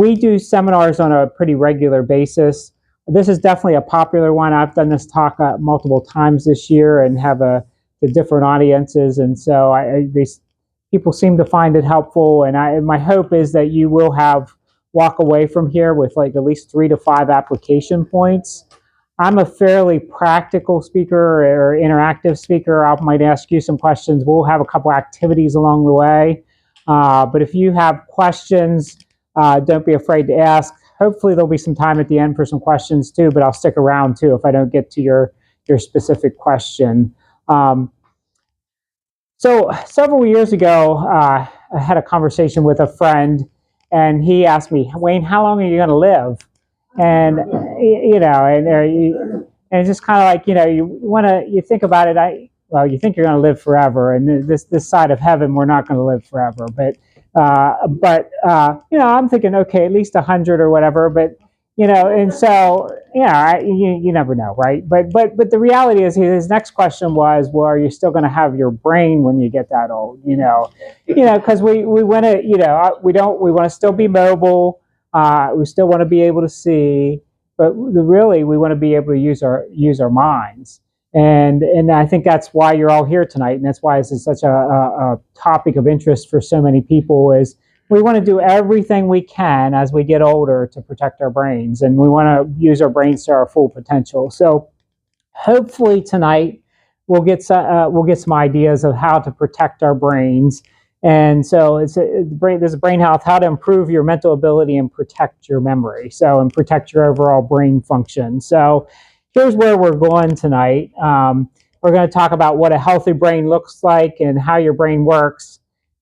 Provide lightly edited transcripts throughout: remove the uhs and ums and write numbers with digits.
we do seminars on a pretty regular basis. This is definitely a popular one. I've done this talk multiple times this year and have the different audiences, and so people seem to find it helpful. And my hope is that you will walk away from here with like at least 3 to 5 application points. I'm a fairly practical speaker or interactive speaker. I might ask you some questions. We'll have a couple activities along the way. But if you have questions, don't be afraid to ask. Hopefully there'll be some time at the end for some questions too, but I'll stick around too if I don't get to your specific question. So several years ago, I had a conversation with a friend, and he asked me, Wayne, how long are you going to live? And and it's just kind of like, you think about it. You think you're going to live forever, and this side of heaven, we're not going to live forever. But I'm thinking, okay, at least 100 or whatever. But and so you never know, right? But the reality is, his next question was, well, are you still going to have your brain when you get that old? Because we want to, we want to still be mobile. We still want to be able to see, but really we want to be able to use our minds. And I think that's why you're all here tonight, and that's why this is such a topic of interest for so many people. Is we want to do everything we can as we get older to protect our brains, and we want to use our brains to our full potential. So hopefully tonight we'll get some ideas of how to protect our brains. And so there's brain health, how to improve your mental ability and protect your memory. And protect your overall brain function. So here's where we're going tonight. We're going to talk about what a healthy brain looks like and how your brain works.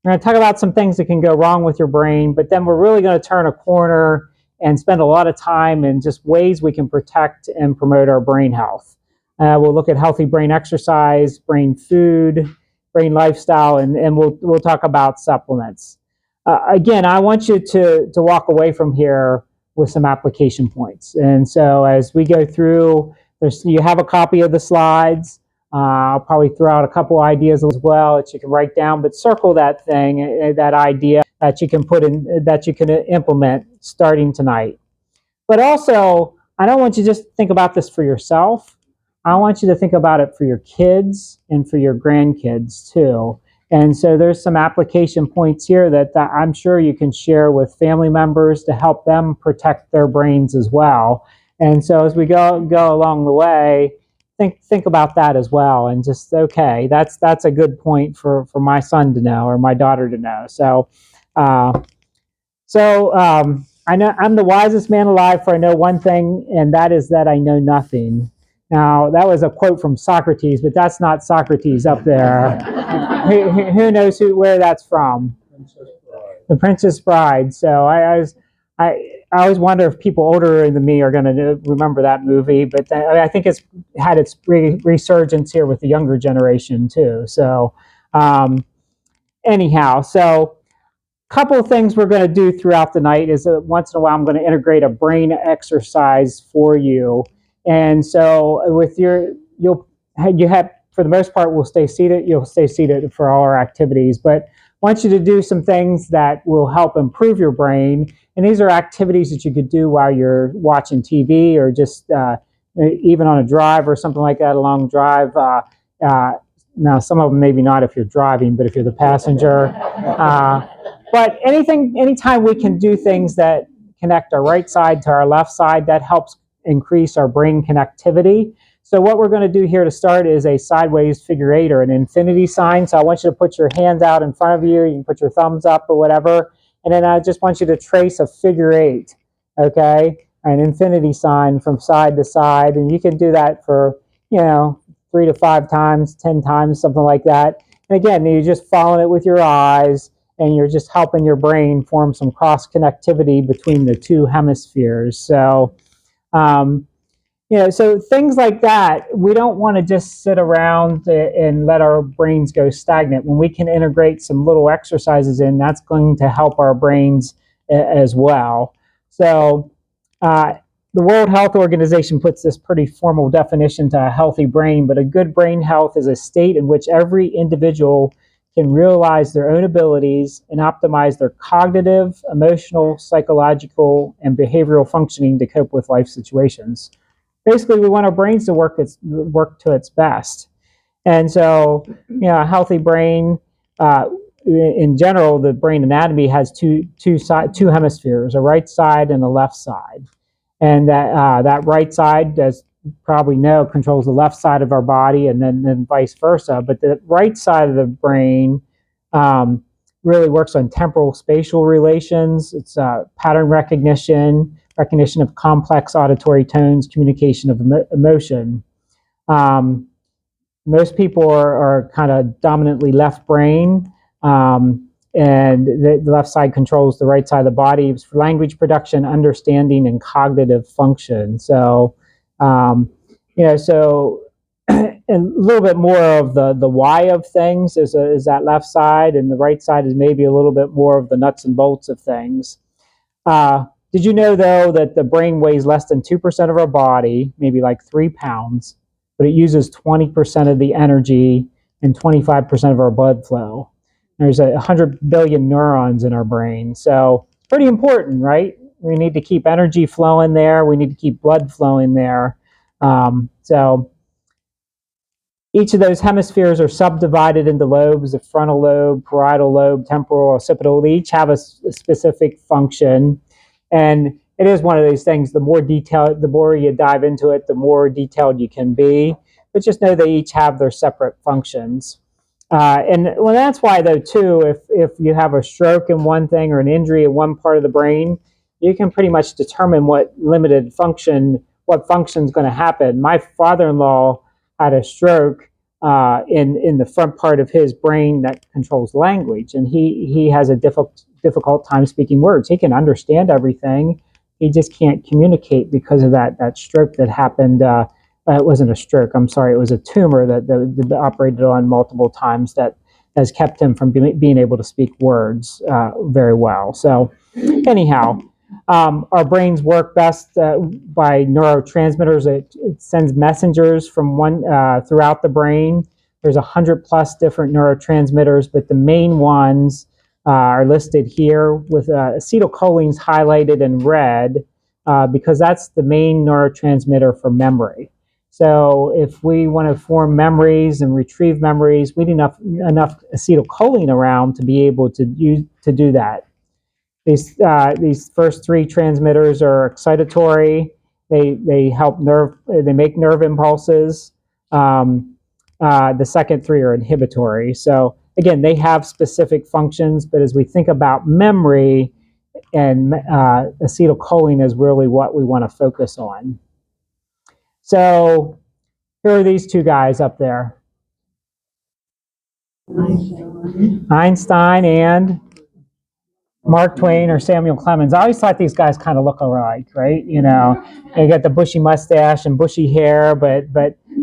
We're going to talk about some things that can go wrong with your brain, but then we're really going to turn a corner and spend a lot of time in just ways we can protect and promote our brain health. We'll look at healthy brain exercise, brain food, brain lifestyle, and we'll talk about supplements. Again, I want you to walk away from here with some application points. And so as we go through, you have a copy of the slides. I'll probably throw out a couple ideas as well that you can write down, but circle that thing, that idea that you can put in, that you can implement starting tonight. But also, I don't want you to just think about this for yourself. I want you to think about it for your kids and for your grandkids too. And so there's some application points here that I'm sure you can share with family members to help them protect their brains as well. And so as we go along the way, think about that as well, and just, okay, that's a good point for my son to know or my daughter to know. So I know I'm the wisest man alive, for I know one thing, and that is that I know nothing. Now, that was a quote from Socrates, but that's not Socrates up there. Who knows where that's from? The Princess Bride. So I always wonder if people older than me are going to remember that movie, but I think it's had its resurgence here with the younger generation too. So anyhow, so a couple of things we're going to do throughout the night is once in a while I'm going to integrate a brain exercise for you. And so you have, for the most part, we'll stay seated. You'll stay seated for all our activities, but I want you to do some things that will help improve your brain. And these are activities that you could do while you're watching TV or just even on a drive or something like that, a long drive. Now, some of them maybe not if you're driving, but if you're the passenger. But anytime we can do things that connect our right side to our left side, that helps increase our brain connectivity. So what we're going to do here to start is a sideways figure 8 or an infinity sign. So I want you to put your hands out in front of you. You can put your thumbs up or whatever. And then I just want you to trace a figure 8, okay? An infinity sign from side to side. And you can do that for, 3 to 5 times, 10 times, something like that. And again, you're just following it with your eyes, and you're just helping your brain form some cross connectivity between the two hemispheres. So, so things like that, we don't want to just sit around and let our brains go stagnant. When we can integrate some little exercises in, that's going to help our brains as well. So the World Health Organization puts this pretty formal definition to a healthy brain, but a good brain health is a state in which every individual can realize their own abilities and optimize their cognitive, emotional, psychological, and behavioral functioning to cope with life situations. Basically, we want our brains to work to its best. And so, a healthy brain, in general, the brain anatomy has two hemispheres, a right side and a left side. And that right side, as you probably know, controls the left side of our body, and then vice versa. But the right side of the brain really works on temporal spatial relations. It's pattern recognition of complex auditory tones, communication of emotion. Most people are kind of dominantly left brain, and the left side controls the right side of the body for language production, understanding, and cognitive function. So, so and a little bit more of the why of things is that left side, and the right side is maybe a little bit more of the nuts and bolts of things. Did you know, though, that the brain weighs less than 2% of our body, maybe like 3 pounds, but it uses 20% of the energy and 25% of our blood flow? There's 100 billion neurons in our brain, so pretty important, right? We need to keep energy flowing there. We need to keep blood flowing there. So each of those hemispheres are subdivided into lobes: the frontal lobe, parietal lobe, temporal, occipital. They each have a specific function. And it is one of these things, the more you dive into it, the more detailed you can be. But just know they each have their separate functions. And well, that's why, though, too, if you have a stroke in one thing or an injury in one part of the brain, you can pretty much determine what function is going to happen. My father-in-law had a stroke in the front part of his brain that controls language, and he has a difficult time speaking words. He can understand everything. He just can't communicate because of that stroke that happened. It wasn't a stroke, I'm sorry. It was a tumor that operated on multiple times that has kept him from being able to speak words very well. So anyhow, our brains work best by neurotransmitters. It sends messengers from throughout the brain. There's 100+ different neurotransmitters, but the main ones are listed here with acetylcholine's highlighted in red because that's the main neurotransmitter for memory. So if we want to form memories and retrieve memories, we need enough acetylcholine around to be able to do that. These first 3 transmitters are excitatory. They help they make nerve impulses. The second 3 are inhibitory. So again, they have specific functions, but as we think about memory, and acetylcholine is really what we want to focus on. So here are these 2 guys up there. Einstein and Mark Twain or Samuel Clemens. I always thought these guys kind of look alike, right? They got the bushy mustache and bushy hair, but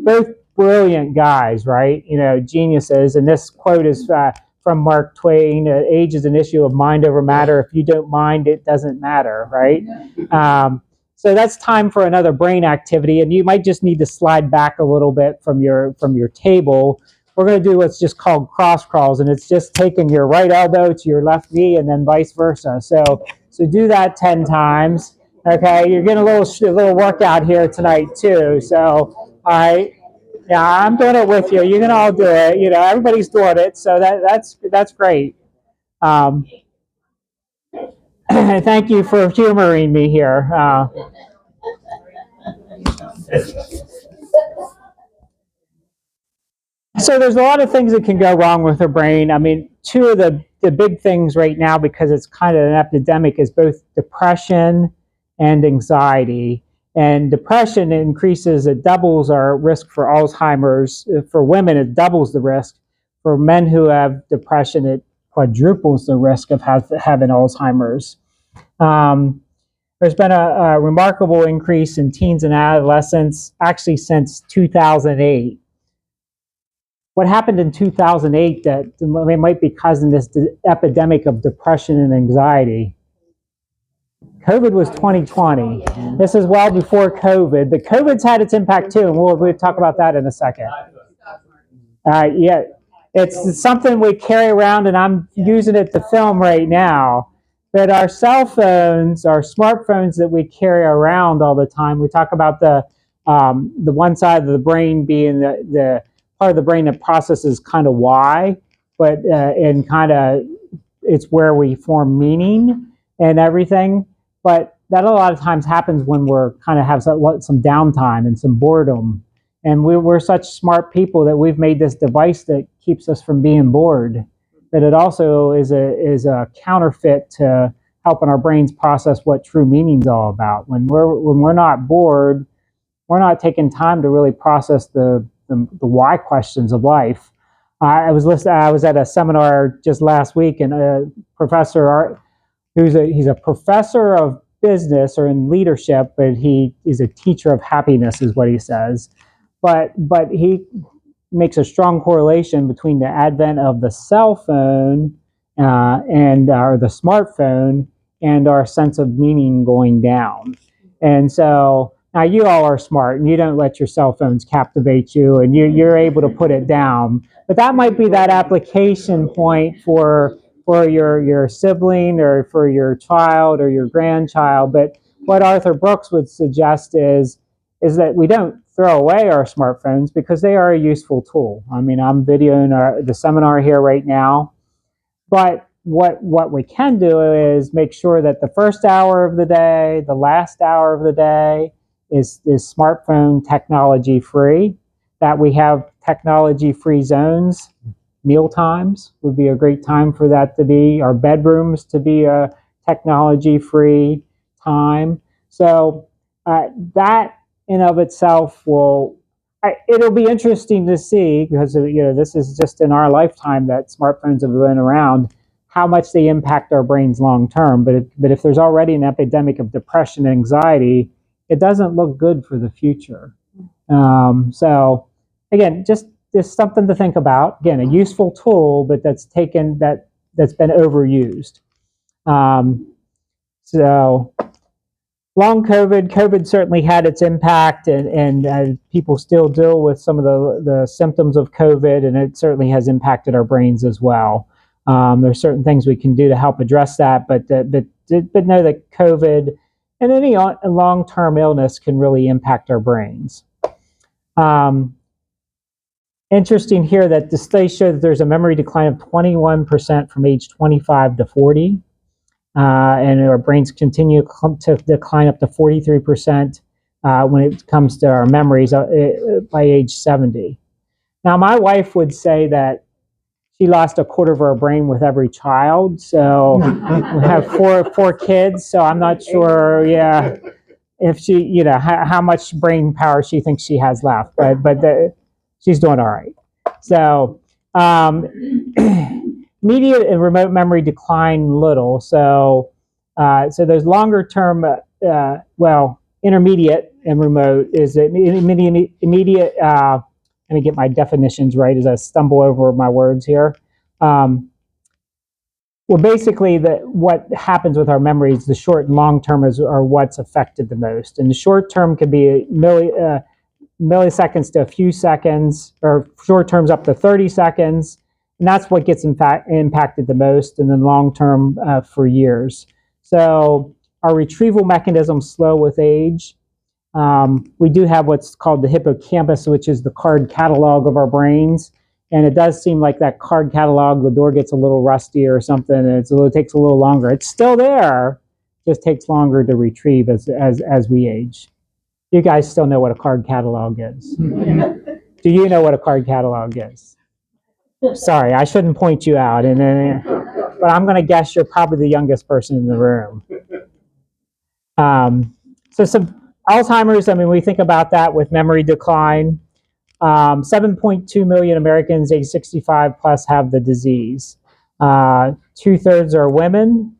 both brilliant guys, right? Geniuses. And this quote is from Mark Twain: "Age is an issue of mind over matter. If you don't mind, it doesn't matter," right? So that's time for another brain activity, and you might just need to slide back a little bit from your table. We're going to do what's just called cross crawls, and it's just taking your right elbow to your left knee and then vice versa. So do that 10 times. Okay, you're getting a little workout here tonight too. So all right, yeah, I'm doing it with you. You can all do it. Everybody's doing it, so that's great. Thank you for humoring me here. So there's a lot of things that can go wrong with the brain. I mean, 2 of the big things right now, because it's kind of an epidemic, is both depression and anxiety. And depression it doubles our risk for Alzheimer's. For women, it doubles the risk. For men who have depression, it quadruples the risk of having Alzheimer's. There's been a remarkable increase in teens and adolescents, actually since 2008. What happened in 2008 that might be causing this epidemic of depression and anxiety? COVID was 2020. This is well before COVID, but COVID's had its impact too, and we'll talk about that in a second. Yeah, It's something we carry around, and I'm using it to film right now. But our cell phones, our smartphones that we carry around all the time, we talk about the one side of the brain being the part of the brain that processes kind of why, but and kind of it's where we form meaning and everything. But that a lot of times happens when we're kind of have some downtime and some boredom. And we're such smart people that we've made this device that keeps us from being bored. That it also is a counterfeit to helping our brains process what true meaning is all about. When we're not bored, we're not taking time to really process the why questions of life. I was at a seminar just last week, and a professor he's a professor of business or in leadership, but he is a teacher of happiness, is what he says. But he makes a strong correlation between the advent of the cell phone and or the smartphone and our sense of meaning going down. And so now you all are smart and you don't let your cell phones captivate you, and you're able to put it down. But that might be that application point for your sibling or for your child or your grandchild. But what Arthur Brooks would suggest is that we don't throw away our smartphones because they are a useful tool. I mean, I'm videoing the seminar here right now, but what we can do is make sure that the first hour of the day, the last hour of the day is smartphone technology free, that we have technology free zones. Meal times would be a great time for that to be. Our bedrooms to be a technology free time. So that in of itself it'll be interesting to see, because this is just in our lifetime that smartphones have been around, how much they impact our brains long term. But if there's already an epidemic of depression and anxiety, it doesn't look good for the future. So again, just something to think about. Again, a useful tool, but that's been overused. So long COVID certainly had its impact, and people still deal with some of the symptoms of COVID, and it certainly has impacted our brains as well. There's certain things we can do to help address that, but know that COVID and any long-term illness can really impact our brains. Interesting here that the studies show that there's a memory decline of 21% from age 25 to 40. And our brains continue to decline up to 43% when it comes to our memories by age 70. Now, my wife would say that she lost a quarter of her brain with every child. So we have four kids. So I'm not sure, if she, how much brain power she thinks she has left. But she's doing all right. So immediate and remote memory decline little. So those longer term, intermediate and remote is immediate. Let me get my definitions right as I stumble over my words here. Basically, what happens with our memories, the short and long term are what's affected the most. And the short term could be milliseconds to a few seconds, or short terms up to 30 seconds. And that's what gets impacted the most, and then long term for years. So our retrieval mechanisms slow with age. We do have what's called the hippocampus, which is the card catalog of our brains. And it does seem like that card catalog, the door gets a little rusty or something, and it takes a little longer. It's still there, just takes longer to retrieve as we age. You guys still know what a card catalog is. Do you know what a card catalog is? Sorry, I shouldn't point you out, but I'm going to guess you're probably the youngest person in the room. So some Alzheimer's, we think about that with memory decline. 7.2 million Americans age 65 plus have the disease. 2/3 are women.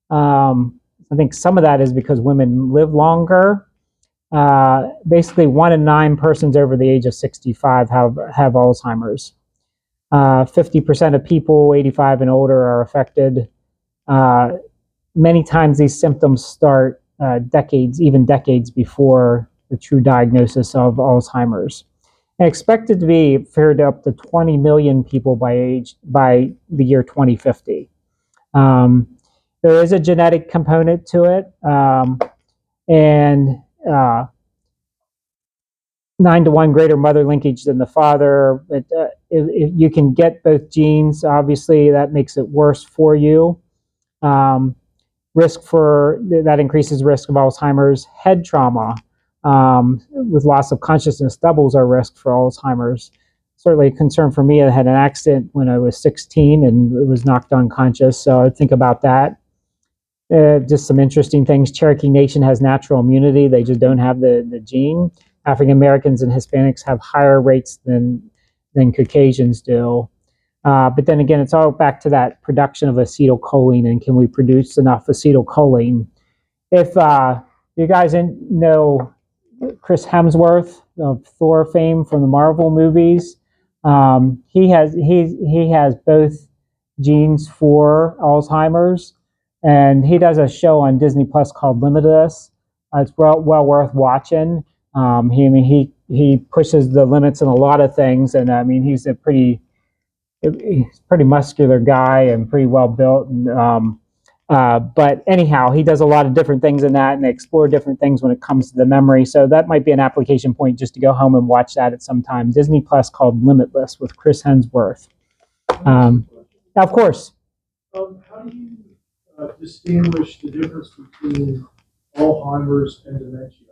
I think some of that is because women live longer. Basically, 1 in 9 persons over the age of 65 have Alzheimer's. 50% of people 85 and older are affected. Many times these symptoms start decades before the true diagnosis of Alzheimer's. and expected to be feared up to 20 million people by the year 2050. There is a genetic component to it, and 9-to-1 greater mother linkage than the father. If you can get both genes, obviously that makes it worse for you. Risk for that increases risk of Alzheimer's. Head trauma with loss of consciousness doubles our risk for Alzheimer's. Certainly a concern for me. I had an accident when I was 16 and was knocked unconscious, so I think about that. Just some interesting things. Cherokee Nation has natural immunity. They just don't have the gene. African Americans and Hispanics have higher rates than Caucasians do. But then again, it's all back to that production of acetylcholine, and can we produce enough acetylcholine? If you guys know Chris Hemsworth of Thor fame from the Marvel movies, he has both genes for Alzheimer's, and he does a show on Disney Plus called Limitless. It's well worth watching. He pushes the limits in a lot of things, and I mean he's pretty muscular guy and pretty well built. And, but anyhow, he does a lot of different things in that, and they explore different things when it comes to the memory. So that might be an application point just to go home and watch that at some time. Disney Plus called Limitless with Chris Hemsworth. Of course. How do you distinguish the difference between Alzheimer's and dementia?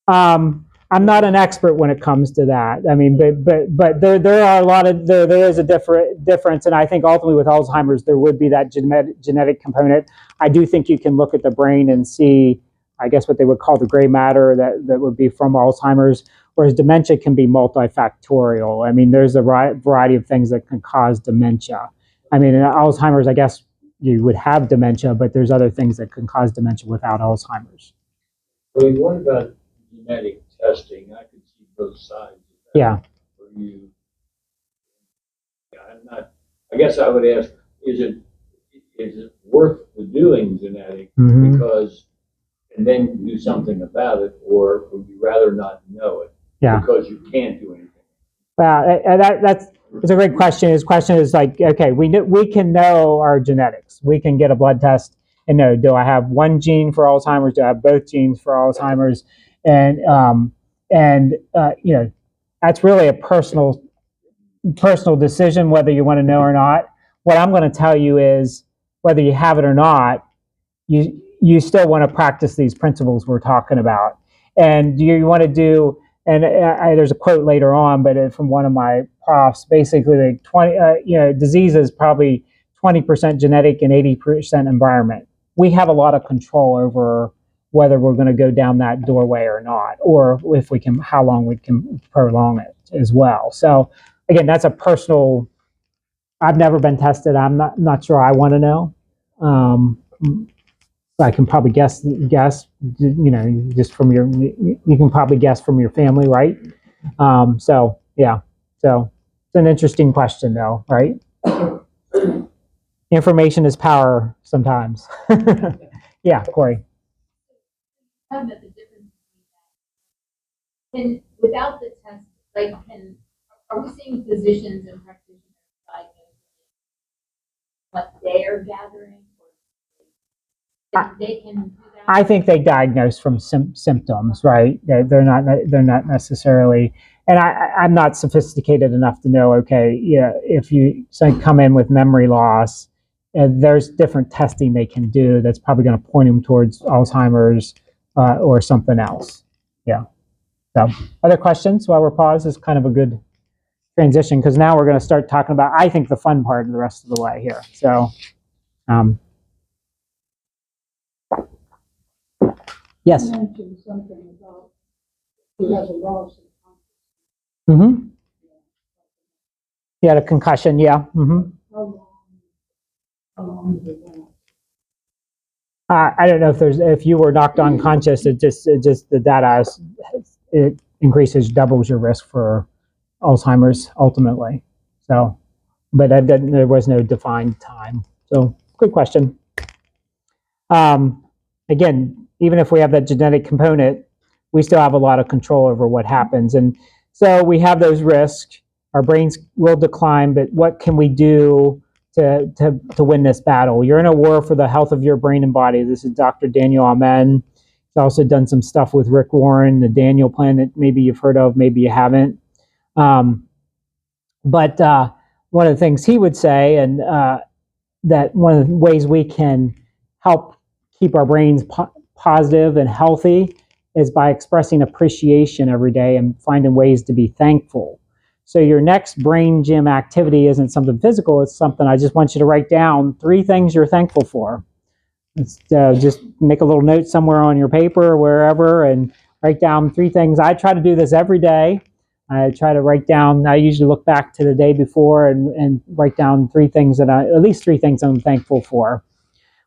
I'm not an expert when it comes to that. I mean, but there are a lot of there is a difference, and I think ultimately with Alzheimer's there would be that genetic component. I do think you can look at the brain and see, I guess, what they would call the gray matter that would be from Alzheimer's, whereas dementia can be multifactorial. I mean, there's a variety of things that can cause dementia. I mean, in Alzheimer's, I guess you would have dementia, but there's other things that can cause dementia without Alzheimer's. Well, what about genetic testing? I could see both sides of that. Yeah. For you, I guess I would ask: Is it worth the doing genetic because, and then do something about it, or would you rather not know it because you can't do anything? Well, that's a great question. His question is like, okay, we can know our genetics. We can get a blood test and know, do I have one gene for Alzheimer's? Do I have both genes for Alzheimer's? And you know, that's really a personal decision whether you want to know or not. What I'm going to tell you is whether you have it or not, you still want to practice these principles we're talking about. And you want to do, and there's a quote later on, but from one of my profs, basically like 20, disease is probably 20% genetic and 80% environment. We have a lot of control over whether we're going to go down that doorway or not, or if we can, how long we can prolong it as well. So again, that's a personal. I've never been tested. I'm not sure I want to know. I can probably guess. Just from you can probably guess from your family, right? So yeah. So it's an interesting question, though, right? Information is power sometimes. Yeah, Corey. Talking about the difference between that. And without the test, are we seeing physicians and practitioners diagnosing what they are gathering? They can do that? I think they diagnose from symptoms, right? They're not necessarily, and I'm not sophisticated enough to know, okay, if you come in with memory loss, there's different testing they can do that's probably going to point them towards Alzheimer's or something else. Yeah. So, other questions while we're paused is kind of a good transition, because now we're going to start talking about, I think, the fun part of the rest of the way here. So, yes. You mentioned something about he has a loss of Mm-hmm. Yeah, the concussion. Yeah. Mm-hmm. how long is it last? I don't know if you were knocked unconscious, it just the data it doubles your risk for Alzheimer's ultimately. So, but there was no defined time. So, good question. Again, even if we have that genetic component, we still have a lot of control over what happens. And so we have those risks. Our brains will decline, but what can we do to win this battle? You're in a war for the health of your brain and body. This is Dr. Daniel Amen. He's also done some stuff with Rick Warren, the Daniel Plan that maybe you've heard of, maybe you haven't. But one of the things he would say, and that one of the ways we can help keep our brains positive and healthy is by expressing appreciation every day and finding ways to be thankful. So your next brain gym activity isn't something physical, it's something I just want you to write down 3 things you're thankful for. Just make a little note somewhere on your paper or wherever and write down 3 things. I try to do this every day. I try to write down, I usually look back to the day before and write down 3 things at least 3 things I'm thankful for.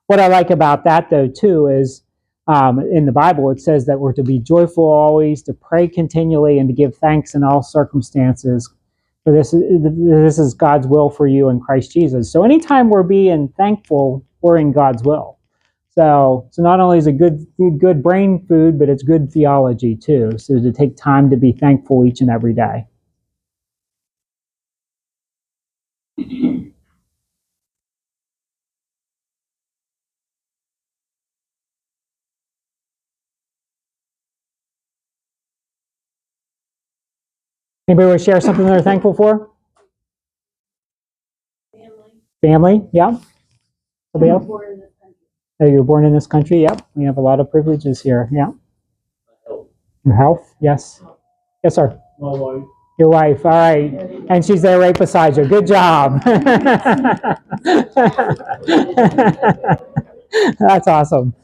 What I like about that though too is in the Bible it says that we're to be joyful always, to pray continually, and to give thanks in all circumstances. For this is God's will for you in Christ Jesus. So anytime we're being thankful, we're in God's will. So not only is it good brain food, but it's good theology too. So to take time to be thankful each and every day. Anybody want to share something they're thankful for? Family, yeah. Somebody else? Oh, you were born in this country, yep. We have a lot of privileges here, yeah. Your health, yes. Yes, sir. My wife. Your wife, all right. And she's there right beside you. Good job. That's awesome.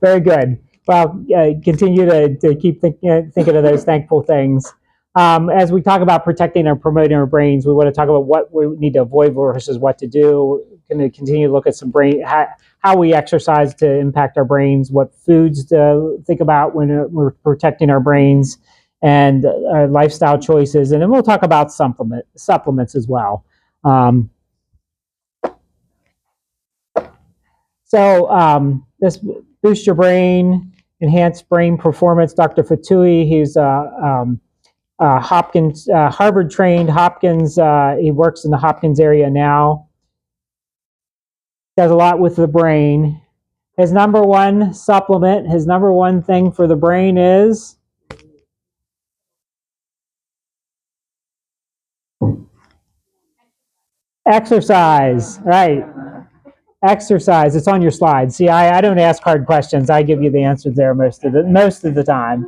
Very good. Well, continue to keep thinking of those thankful things. As we talk about protecting and promoting our brains, we want to talk about what we need to avoid versus what to do. We're going to continue to look at some brain, how we exercise to impact our brains, what foods to think about when we're protecting our brains, and our lifestyle choices. And then we'll talk about supplements as well. This Boost Your Brain, Enhance Brain Performance. Dr. Fatui, he's Hopkins, Harvard trained. Hopkins, he works in the Hopkins area now. Does a lot with the brain. His number one supplement, his number one thing for the brain is exercise, right? Exercise. It's on your slide. See, I don't ask hard questions. I give you the answers there most of the time.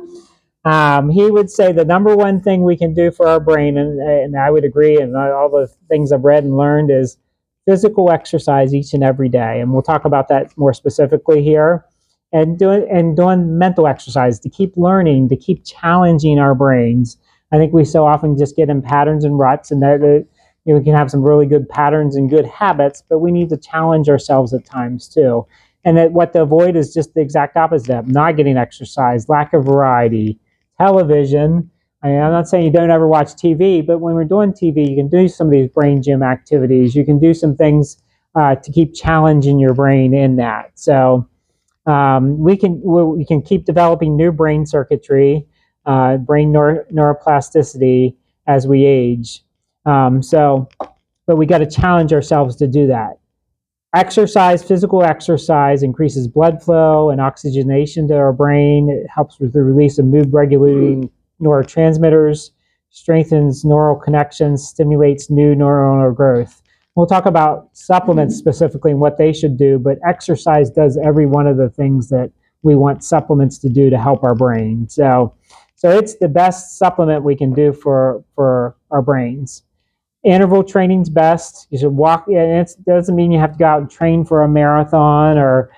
He would say the number one thing we can do for our brain, and I would agree, and all the things I've read and learned, is physical exercise each and every day. And we'll talk about that more specifically here. And doing mental exercise to keep learning, to keep challenging our brains. I think we so often just get in patterns and ruts, and that we can have some really good patterns and good habits, but we need to challenge ourselves at times too. And that what to avoid is just the exact opposite of not getting exercise, lack of variety, television. I'm not saying you don't ever watch TV, but when we're doing TV, you can do some of these brain gym activities. You can do some things to keep challenging your brain in that. So we can keep developing new brain circuitry, brain neuroplasticity as we age. But we got to challenge ourselves to do that. Exercise, physical exercise, increases blood flow and oxygenation to our brain. It helps with the release of mood-regulating neurotransmitters, strengthens neural connections, stimulates new neuronal growth. We'll talk about supplements specifically and what they should do, but exercise does every one of the things that we want supplements to do to help our brain. So it's the best supplement we can do for our brains. Interval training's best. You should walk. And it doesn't mean you have to go out and train for a marathon or,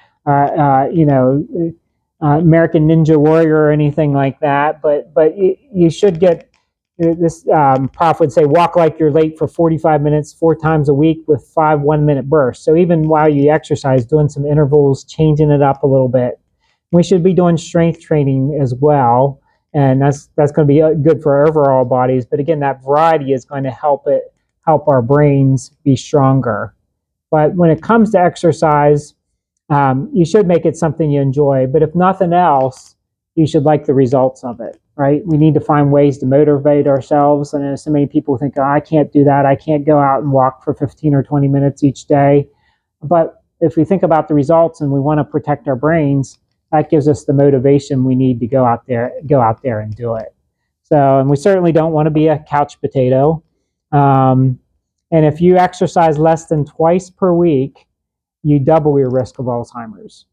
American Ninja Warrior or anything like that. But you should get this. Prof would say walk like you're late for 45 minutes 4 times a week with 5 1-minute bursts. So even while you exercise, doing some intervals, changing it up a little bit. We should be doing strength training as well. And that's going to be good for our overall bodies. But again, that variety is going to help our brains be stronger. But when it comes to exercise, you should make it something you enjoy. But if nothing else, you should like the results of it, right? We need to find ways to motivate ourselves. And so many people think, oh, I can't do that. I can't go out and walk for 15 or 20 minutes each day. But if we think about the results and we want to protect our brains, that gives us the motivation we need to go out there and do it. So, and we certainly don't want to be a couch potato. And if you exercise less than twice per week, you double your risk of Alzheimer's.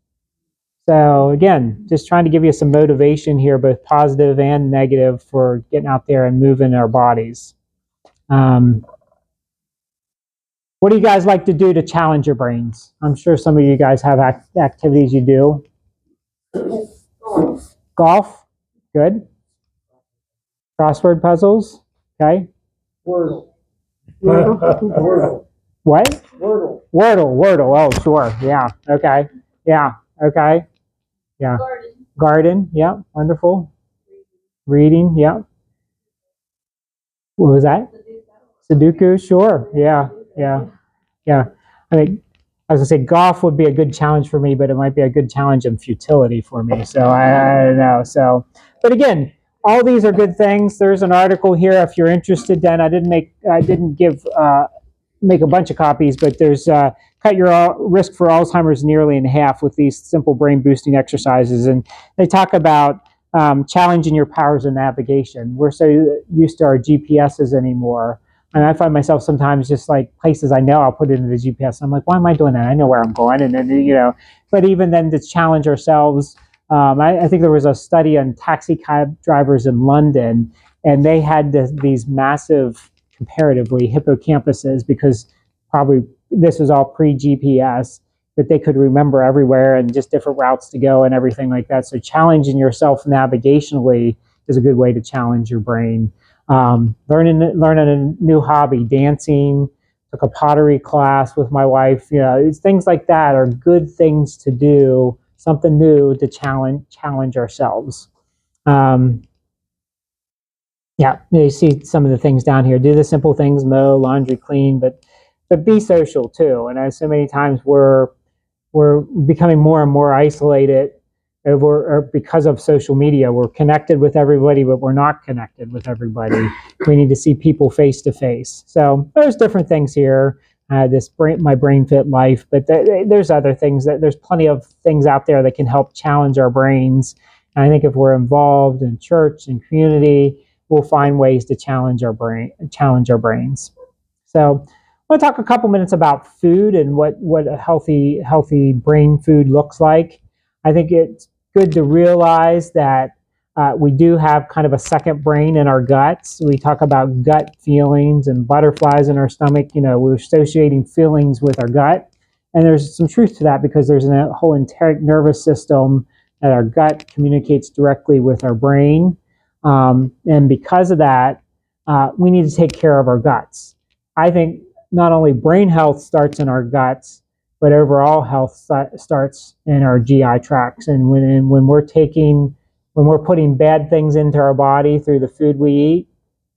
So again, just trying to give you some motivation here, both positive and negative, for getting out there and moving our bodies. What do you guys like to do to challenge your brains? I'm sure some of you guys have activities you do. Golf, good. Crossword puzzles, okay. Wordle. Wordle. What? Wordle. Wordle. Oh, sure. Yeah. Okay. Yeah. Okay. Yeah. Garden. Yeah. Wonderful. Reading. Yeah. What was that? Sudoku. Sure. Yeah. Yeah. Yeah. I mean, as I say, golf would be a good challenge for me, but it might be a good challenge in futility for me. So I don't know. So, but again, all these are good things. There's an article here if you're interested. Then I didn't make a bunch of copies, but there's cut your risk for Alzheimer's nearly in half with these simple brain boosting exercises. And they talk about challenging your powers of navigation. We're so used to our GPSs anymore. And I find myself sometimes just like places I know, I'll put it into the GPS. And I'm like, why am I doing that? I know where I'm going. And then, but even then to challenge ourselves, I think there was a study on taxi cab drivers in London, and they had these massive, comparatively, hippocampuses, because probably this was all pre-GPS, that they could remember everywhere and just different routes to go and everything like that. So challenging yourself navigationally is a good way to challenge your brain. Learning a new hobby, dancing, took a pottery class with my wife. Things like that are good things to do, something new to challenge ourselves. Yeah, you see some of the things down here. Do the simple things, mow, laundry, clean, but be social too. And as so many times we're becoming more and more isolated or because of social media. We're connected with everybody, but we're not connected with everybody. We need to see people face to face. So there's different things here. My brain fit life, but there's other things there's plenty of things out there that can help challenge our brains. And I think if we're involved in church and community, we'll find ways to challenge our brains. So I want to talk a couple minutes about food and what a healthy brain food looks like. I think it's good to realize that we do have kind of a second brain in our guts. We talk about gut feelings and butterflies in our stomach. We're associating feelings with our gut. And there's some truth to that, because there's a whole enteric nervous system that our gut communicates directly with our brain. And because of that, we need to take care of our guts. I think not only brain health starts in our guts, but overall health starts in our GI tracts. And when we're putting bad things into our body through the food we eat,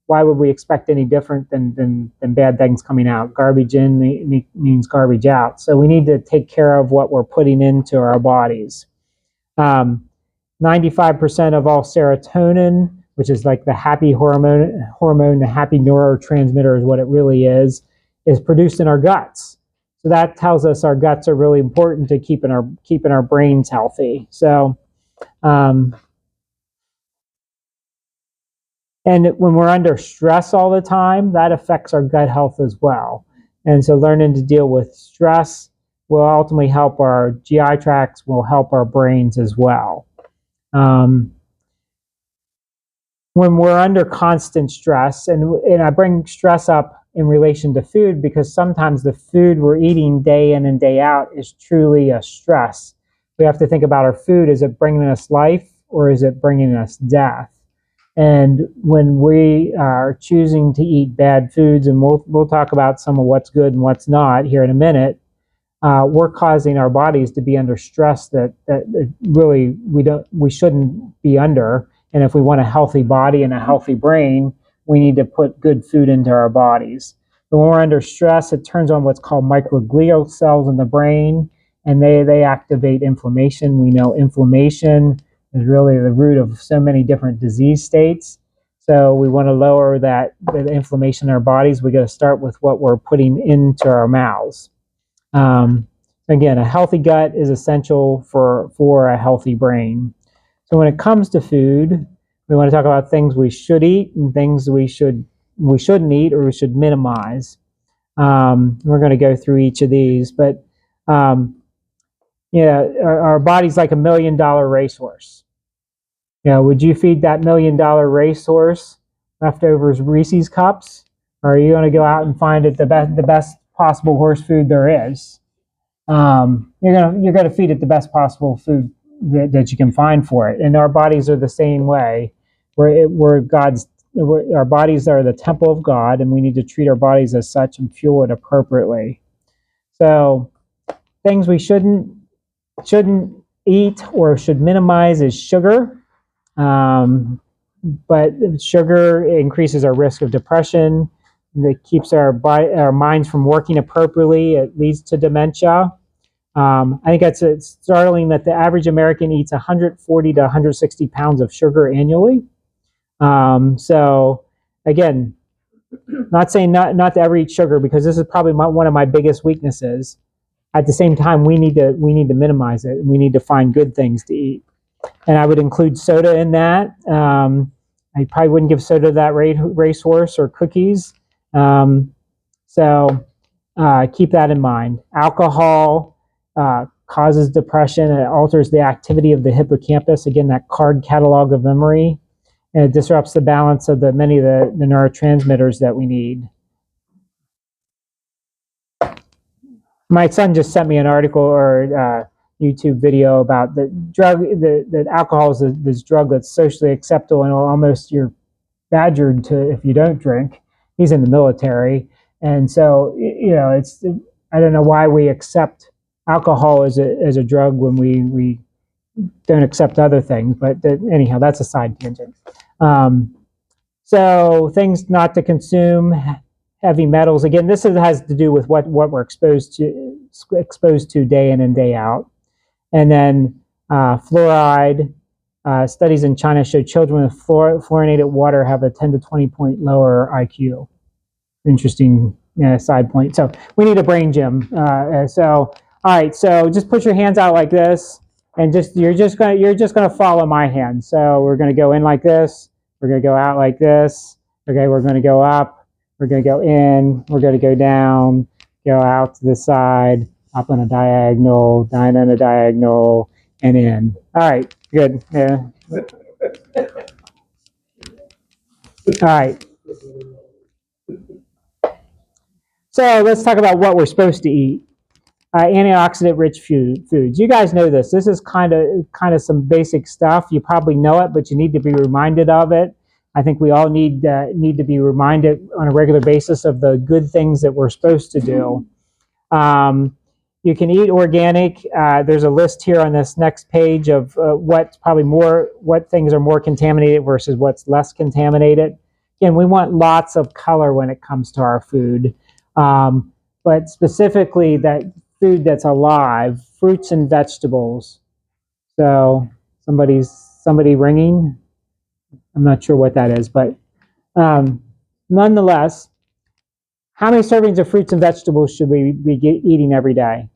why would we expect any different than bad things coming out? Garbage in means garbage out. So we need to take care of what we're putting into our bodies. 95% of all serotonin, which is like the happy hormone, the happy neurotransmitter is what it really is produced in our guts. So that tells us our guts are really important to keeping our brains healthy. So, and when we're under stress all the time, that affects our gut health as well. And so learning to deal with stress will ultimately help our GI tracts, will help our brains as well. When we're under constant stress, and I bring stress up in relation to food because sometimes the food we're eating day in and day out is truly a stress. We have to think about our food. Is it bringing us life or is it bringing us death? And when we are choosing to eat bad foods, and we'll talk about some of what's good and what's not here in a minute, we're causing our bodies to be under stress that really we shouldn't be under. And if we want a healthy body and a healthy brain, we need to put good food into our bodies. But when we're under stress, it turns on what's called microglial cells in the brain, and they activate inflammation. We know inflammation is really the root of so many different disease states. So we want to lower the inflammation in our bodies. We got to start with what we're putting into our mouths. Again, a healthy gut is essential for a healthy brain. So when it comes to food, we want to talk about things we should eat and things we shouldn't eat or we should minimize. We're going to go through each of these, but our body's like $1 million racehorse. Would you feed that $1 million racehorse leftovers Reese's cups, or are you going to go out and find it the best possible horse food there is? You're gonna feed it the best possible food that you can find for it. And our bodies are the same way. Our bodies are the temple of God, and we need to treat our bodies as such and fuel it appropriately. So things we shouldn't eat or should minimize is sugar. But sugar increases our risk of depression. It keeps our minds from working appropriately. It leads to dementia. I think it's startling that the average American eats 140 to 160 pounds of sugar annually. So again, not saying not to ever eat sugar, because this is probably one of my biggest weaknesses. At the same time, we need to minimize it. We need to find good things to eat, and I would include soda in that. I probably wouldn't give soda to that racehorse or cookies. So keep that in mind. Alcohol causes depression. It alters the activity of the hippocampus. Again, that card catalog of memory. And it disrupts the balance of many of the neurotransmitters that we need. My son just sent me an article or YouTube video about the drug. That alcohol is this drug that's socially acceptable, and almost you're badgered to if you don't drink. He's in the military, and so it's I don't know why we accept alcohol as a drug when we don't accept other things. But anyhow, that's a side tangent. So things not to consume: heavy metals. Again, this has to do with what we're exposed to day in and day out. And then fluoride. Studies in China show children with fluorinated water have a 10 to 20 point lower IQ. Interesting side point. So we need a brain gym. All right. So just put your hands out like this, and you're just gonna follow my hand. So we're gonna go in like this. We're gonna go out like this. Okay. We're gonna go up. We're gonna go in. We're gonna go down. Go out to the side. Up on a diagonal. Down on a diagonal. And in. All right. Good. Yeah. All right. So let's talk about what we're supposed to eat. Antioxidant-rich foods. You guys know this. This is kind of some basic stuff. You probably know it, but you need to be reminded of it. I think we all need to be reminded on a regular basis of the good things that we're supposed to do. You can eat organic. There's a list here on this next page of what things are more contaminated versus what's less contaminated. Again, we want lots of color when it comes to our food, but specifically that food that's alive, fruits and vegetables. So somebody ringing. I'm not sure what that is, but nonetheless, how many servings of fruits and vegetables should we be eating every day?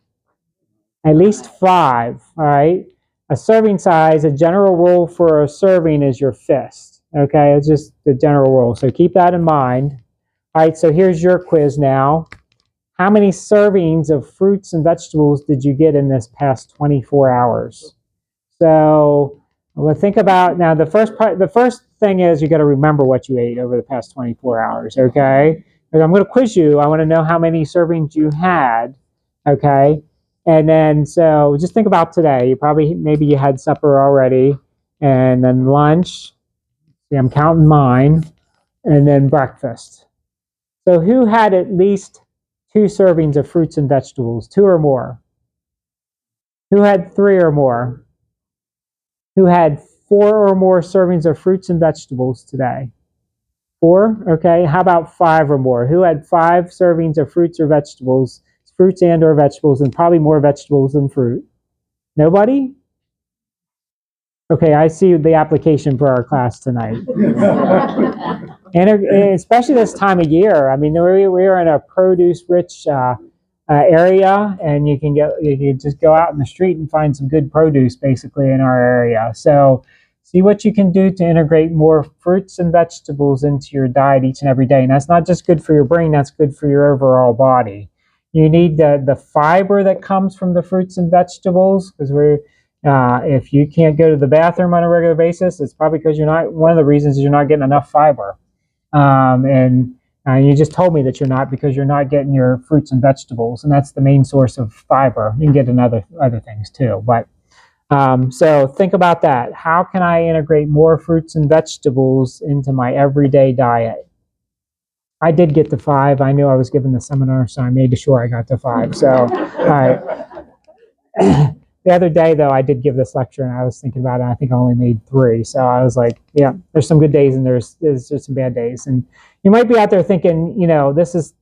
At least 5, all right? A serving size, a general rule for a serving is your fist, okay? It's just the general rule, so keep that in mind. All right, so here's your quiz now. How many servings of fruits and vegetables did you get in this past 24 hours? So we'll think about, now the first thing is you got to remember what you ate over the past 24 hours, okay? Because I'm going to quiz you. I want to know how many servings you had, okay? And then, so just think about today. Maybe you had supper already, and then lunch. See, I'm counting mine, and then breakfast. So who had at least 2 servings of fruits and vegetables, 2 or more? Who had 3 or more? Who had 4 or more servings of fruits and vegetables today? 4, okay. How about 5 or more? Who had 5 servings of fruits or vegetables fruits and or vegetables, and probably more vegetables than fruit. Nobody? Okay, I see the application for our class tonight. And especially this time of year. I mean, we're in a produce-rich area, and you can just go out in the street and find some good produce, basically, in our area. So, see what you can do to integrate more fruits and vegetables into your diet each and every day. And that's not just good for your brain; that's good for your overall body. You need the fiber that comes from the fruits and vegetables, because if you can't go to the bathroom on a regular basis, it's probably because you're not. One of the reasons is you're not getting enough fiber. And you just told me that you're not, because you're not getting your fruits and vegetables, and that's the main source of fiber. You can get in other things too, but so think about that. How can I integrate more fruits and vegetables into my everyday diet? I did get to 5. I knew I was giving the seminar, so I made sure I got to 5. So, all right. The other day, though, I did give this lecture, and I was thinking about it. I think I only made 3. So I was like, yeah, there's some good days, and there's some bad days. And you might be out there thinking, this is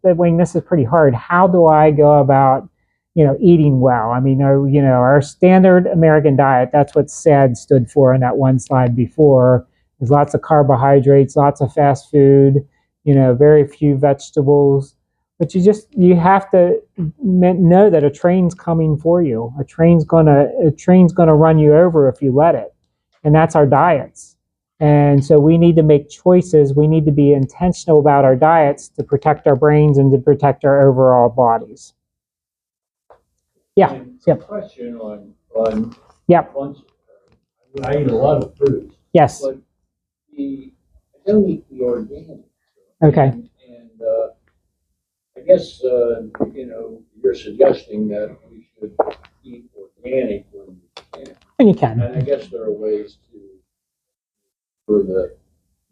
pretty hard. How do I go about, eating well? I mean, our standard American diet, that's what SAD stood for in that one slide before. There's lots of carbohydrates, lots of fast food, very few vegetables. But you have to know that a train's coming for you. A train's gonna run you over if you let it, and that's our diets. And so we need to make choices. We need to be intentional about our diets to protect our brains and to protect our overall bodies. Yeah. Yep. Question on Yep. I eat a lot of fruits. Yes. But I don't eat the organic. Okay. And I guess, you're suggesting that we should eat organic when we can. When you can. And I guess there are ways for the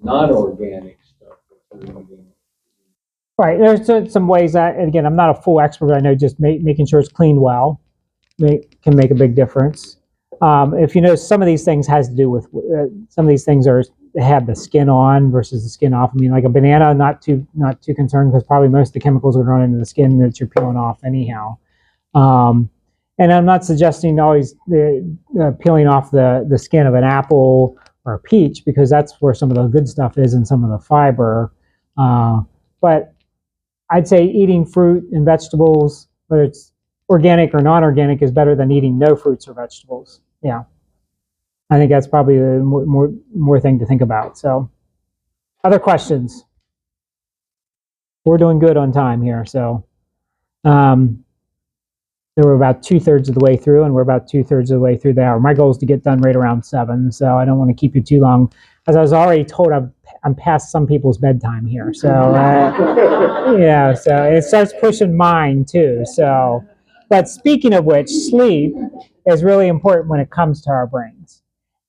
non-organic stuff that we're eating. Right. There's some ways that, and again, I'm not a full expert, but I know just making sure it's cleaned well can make a big difference. If some of these things has to do with some of these things have the skin on versus the skin off. I mean, like a banana, not too concerned, because probably most of the chemicals are going into the skin that you're peeling off anyhow. And I'm not suggesting always peeling off the skin of an apple or a peach, because that's where some of the good stuff is and some of the fiber. But I'd say eating fruit and vegetables, whether it's organic or non-organic, is better than eating no fruits or vegetables. Yeah. I think that's probably a more thing to think about. So, other questions? We're doing good on time here. So, we're about 2/3 of the way through, and we're about 2/3 of the way through the hour. My goal is to get done right around 7, so I don't want to keep you too long. As I was already told, I'm past some people's bedtime here. So, so it starts pushing mine too. So, but speaking of which, sleep is really important when it comes to our brains.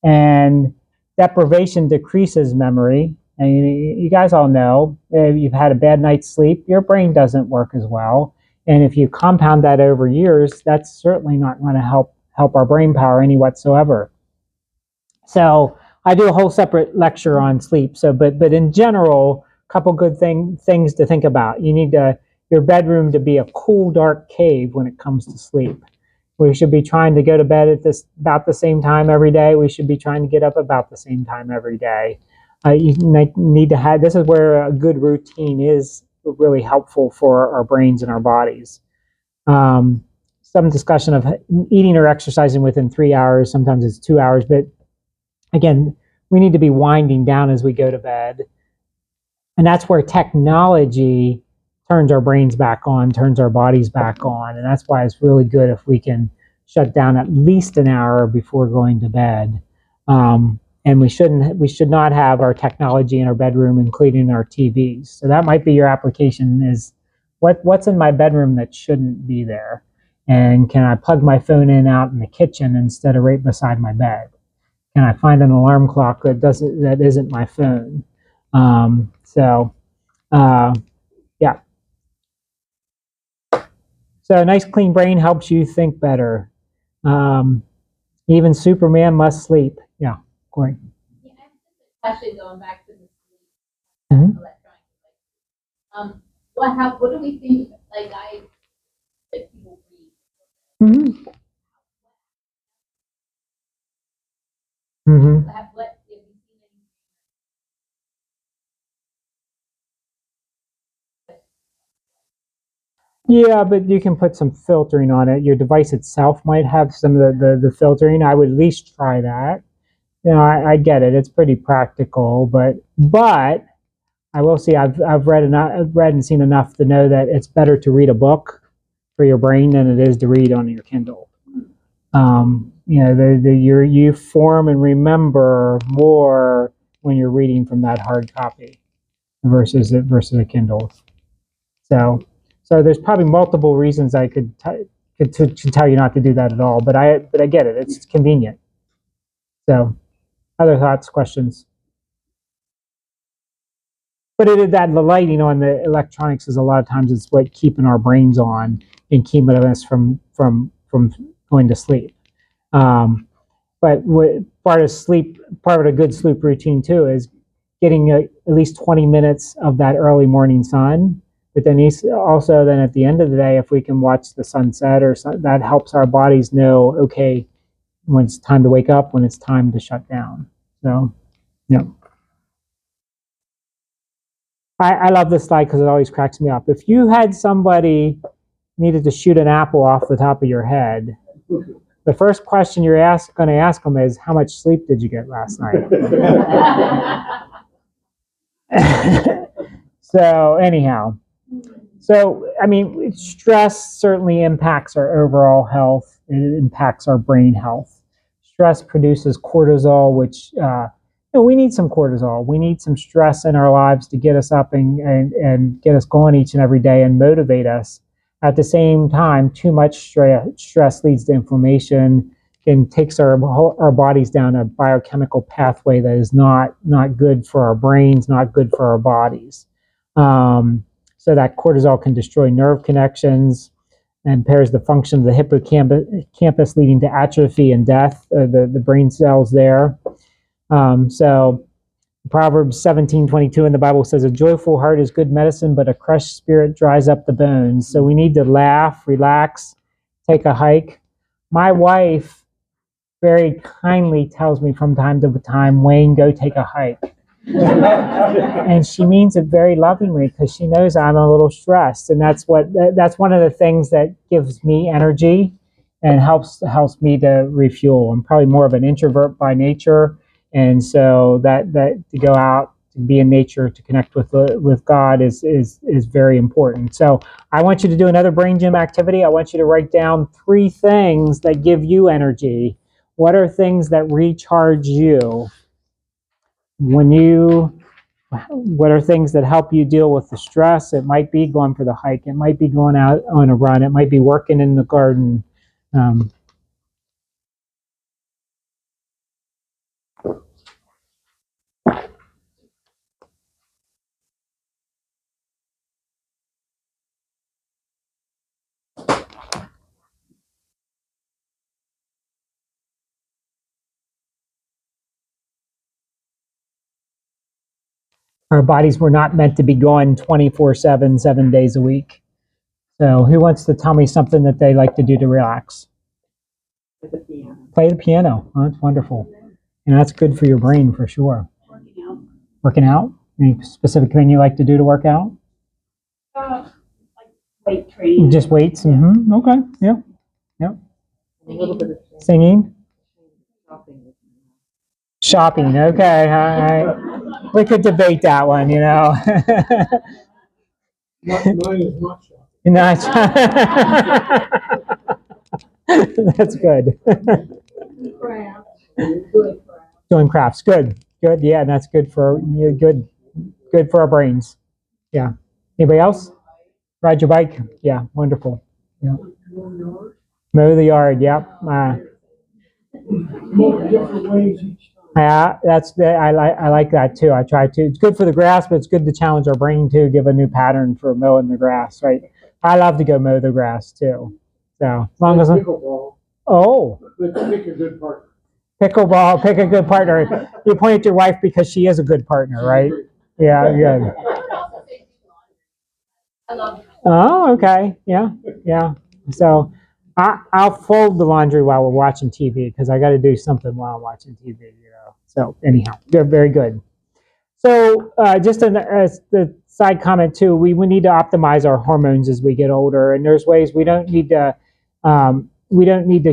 And deprivation decreases memory. And you guys all know, if you've had a bad night's sleep, your brain doesn't work as well. And if you compound that over years, that's certainly not going to help our brain power any whatsoever. So I do a whole separate lecture on sleep. So, but in general, a couple good things to think about. You need your bedroom to be a cool, dark cave when it comes to sleep. We should be trying to go to bed at about the same time every day. We should be trying to get up about the same time every day. You need to have. This is where a good routine is really helpful for our brains and our bodies. Some discussion of eating or exercising within 3 hours. Sometimes it's 2 hours, but again, we need to be winding down as we go to bed. And that's where technology turns our brains back on, turns our bodies back on. And that's why it's really good if we can shut down at least an hour before going to bed. And we should not have our technology in our bedroom, including our TVs. So that might be your application: is what's in my bedroom that shouldn't be there? And can I plug my phone in out in the kitchen instead of right beside my bed? Can I find an alarm clock that isn't my phone? Yeah. So a nice clean brain helps you think better. Even Superman must sleep. Yeah, Corey. Yeah, actually going back to the sleep electronic devices. What do we think? Like Mm-hmm. Mm-hmm. Have you seen Yeah, but you can put some filtering on it. Your device itself might have some of the filtering. I would at least try that. I get it. It's pretty practical, but I will say I've read and seen enough to know that it's better to read a book for your brain than it is to read on your Kindle. You form and remember more when you're reading from that hard copy versus a Kindle. So there's probably multiple reasons I could to tell you not to do that at all, but I get it. It's convenient. So, other thoughts, questions? But the lighting on the electronics is a lot of times it's what keeping our brains on and keeping us from going to sleep. But part of a good sleep routine too is getting at least 20 minutes of that early morning sun. But then also then at the end of the day, if we can watch the sunset that helps our bodies know, okay, when it's time to wake up, when it's time to shut down. So, yeah. I love this slide because it always cracks me up. If you had somebody needed to shoot an apple off the top of your head, the first question you're going to ask them is, how much sleep did you get last night? So anyhow, I mean, stress certainly impacts our overall health. It impacts our brain health. Stress produces cortisol, which we need some cortisol. We need some stress in our lives to get us up and get us going each and every day and motivate us. At the same time, too much stress leads to inflammation and takes our bodies down a biochemical pathway that is not good for our brains, not good for our bodies. So that cortisol can destroy nerve connections and impairs the function of the hippocampus, leading to atrophy and death of the brain cells there. So Proverbs 17:22 in the Bible says, a joyful heart is good medicine, but a crushed spirit dries up the bones. So we need to laugh, relax, take a hike. My wife very kindly tells me from time to time, Wayne, go take a hike. And she means it very lovingly because she knows I'm a little stressed, and that's one of the things that gives me energy and helps me to refuel. I'm probably more of an introvert by nature, and so that to go out, to be in nature, to connect with God is very important. So I want you to do another brain gym activity. I want you to write down 3 things that give you energy. What are things that recharge you? What are things that help you deal with the stress? It might be going for the hike. It might be going out on a run. It might be working in the garden. Our bodies were not meant to be going 24/7, 7 days a week. So who wants to tell me something that they like to do to relax? Play the piano. Oh, that's wonderful. And that's good for your brain for sure. Working out? Any specific thing you like to do to work out? Like weight training. Just weights? Yeah. Mm-hmm. Okay. Yeah. Yep. A little bit of Singing? Shopping. Okay. All right. We could debate that one, Mine is not shocking. That's good. crafts. Doing crafts. Good. Good. Yeah, that's good for our brains. Yeah. Anybody else? Ride your bike. Yeah. Wonderful. Yeah. Mow the yard. Yep. Different ways each time. Yeah, I like that too. I try to. It's good for the grass, but it's good to challenge our brain too. Give a new pattern for mowing the grass. Right. I love to go mow the grass too. So as long as Pickleball. oh. Let's pick a good partner. Pickleball, pick a good partner. You point at your wife because she is a good partner, right? Yeah, yeah. I love Oh, okay. Yeah, yeah. So I'll fold the laundry while we're watching TV because I got to do something while I'm watching TV. So anyhow, they're very good. So just the side comment too, we need to optimize our hormones as we get older, and there's ways we don't need to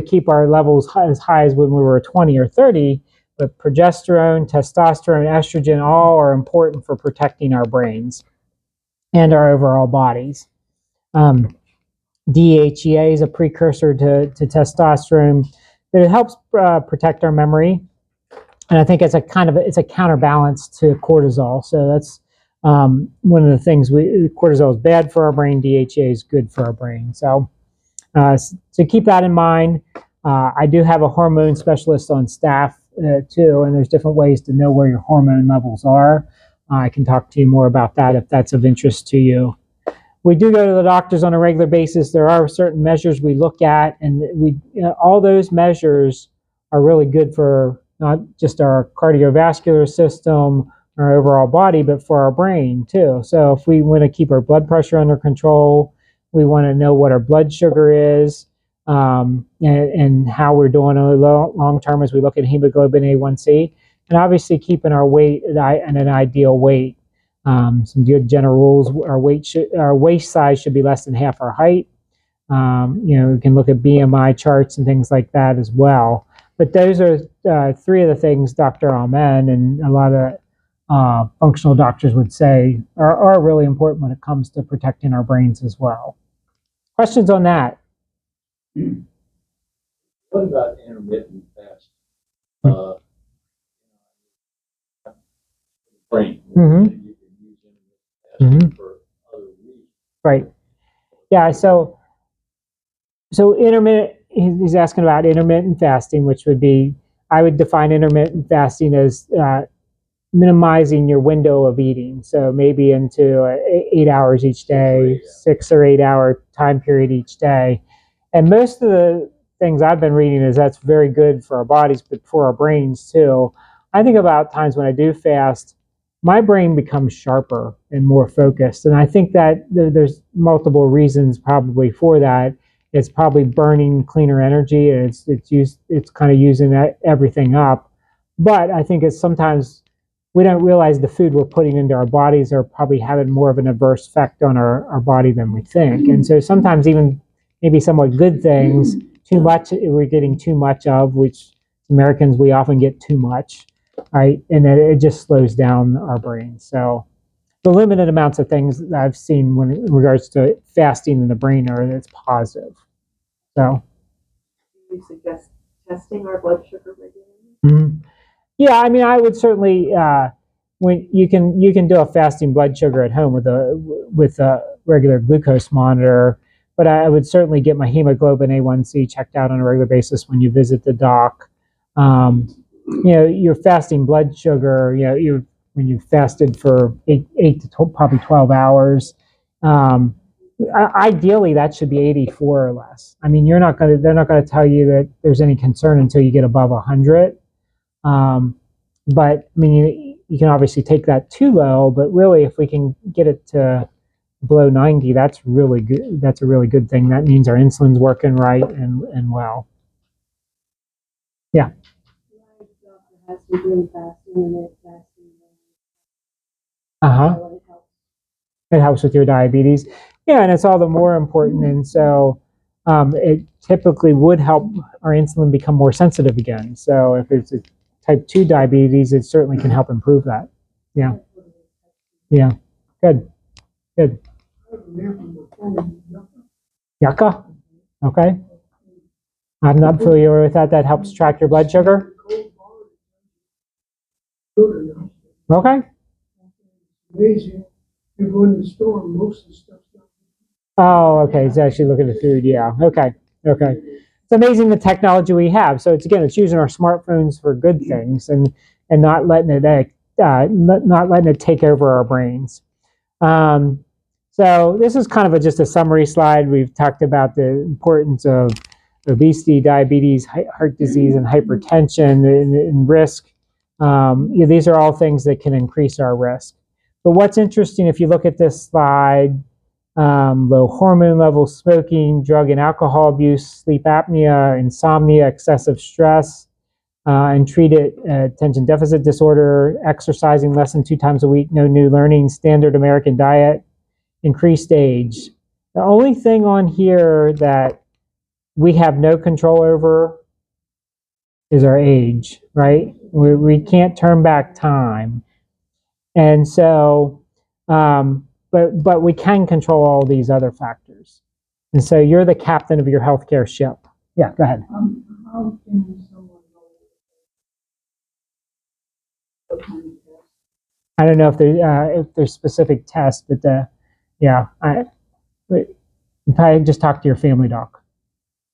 keep our levels as high as when we were 20 or 30. But progesterone, testosterone, estrogen, all are important for protecting our brains and our overall bodies. DHEA is a precursor to testosterone, but it helps protect our memory, and I think it's a counterbalance to cortisol. So that's one of the things. Cortisol is bad for our brain. DHEA is good for our brain. So keep that in mind. I do have a hormone specialist on staff too, and there's different ways to know where your hormone levels are. I can talk to you more about that if that's of interest to you. We do go to the doctors on a regular basis. There are certain measures we look at, and all those measures are really good for not just our cardiovascular system, our overall body, but for our brain too. So if we want to keep our blood pressure under control, we want to know what our blood sugar is, and how we're doing on the long term as we look at hemoglobin A1C, and obviously keeping our weight at an ideal weight. Some good general rules: our waist size should be less than half our height. We can look at BMI charts and things like that as well. But those are three of the things Dr. Amen and a lot of functional doctors would say are really important when it comes to protecting our brains as well. Questions on that? What about intermittent fasting? Brain. Mm-hmm. You can use intermittent fasting for other reasons. Right. Yeah. So intermittent. He's asking about intermittent fasting, which would be, I would define intermittent fasting as minimizing your window of eating. So maybe into 8 hours each day, 6 or 8 hour time period each day. And most of the things I've been reading is that's very good for our bodies, but for our brains too. I think about times when I do fast, my brain becomes sharper and more focused. And I think that there's multiple reasons probably for that. It's probably burning cleaner energy, and it's kind of using everything up. But I think it's sometimes we don't realize the food we're putting into our bodies are probably having more of an adverse effect on our body than we think. And so sometimes even maybe somewhat good things, too much, we're getting too much of, which Americans, we often get too much, right? And then it just slows down our brain. So the limited amounts of things that I've seen in regards to fasting in the brain that's positive. So. Do you suggest testing our blood sugar regularly? Mm-hmm. Yeah, I mean, I would certainly when you can do a fasting blood sugar at home with a regular glucose monitor, but I would certainly get my hemoglobin A1C checked out on a regular basis when you visit the doc. Your fasting blood sugar, when you fasted for 8 to probably 12 hours. Ideally, that should be 84 or less. I mean, they're not going to tell you that there's any concern until you get above 100. But I mean, you can obviously take that too low, but really, if we can get it to below 90, that's really good. That's a really good thing. That means our insulin's working right and well. Yeah. My doctor has been doing fasting and fasting. So it helps with your diabetes. Yeah, and it's all the more important. And so it typically would help our insulin become more sensitive again. So if it's a type 2 diabetes, it certainly can help improve that. Yeah. Yeah. Good. Yucca? Okay. I'm not familiar with that. That helps track your blood sugar? Okay. Amazing. You go in the store, most of the stuff's not. Oh, okay. It's actually looking at food. Yeah. Okay. It's amazing the technology we have. So it's using our smartphones for good things and not letting it take over our brains. So this is kind of just a summary slide. We've talked about the importance of obesity, diabetes, heart disease, and hypertension and risk. These are all things that can increase our risk. But what's interesting, if you look at this slide, low hormone levels, smoking, drug and alcohol abuse, sleep apnea, insomnia, excessive stress, and treated attention deficit disorder, exercising less than 2 times a week, no new learning, standard American diet, increased age. The only thing on here that we have no control over is our age, right? We can't turn back time. And so, but we can control all these other factors. And so you're the captain of your healthcare ship. Yeah, go ahead. How can someone know what kind of test? I don't know if there's specific tests, but I probably just talk to your family doc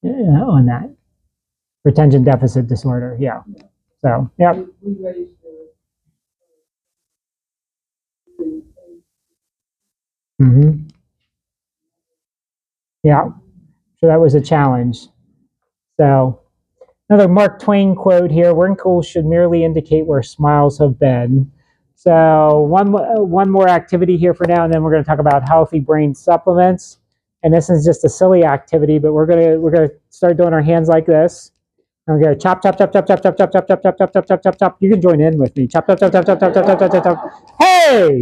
on that. Attention deficit disorder, yeah. So, yeah. We raised Mm-hmm. Yeah. So that was a challenge. So another Mark Twain quote here: "Wrinkles should merely indicate where smiles have been." So one more activity here for now, and then we're going to talk about healthy brain supplements. And this is just a silly activity, but we're gonna start doing our hands like this. And we're gonna chop, chop, chop, chop, chop, chop, chop, chop, chop, chop, chop, chop, chop, chop, chop. You can join in with me. Chop, chop, chop, chop, chop, chop, chop, chop, chop, chop, chop. Hey!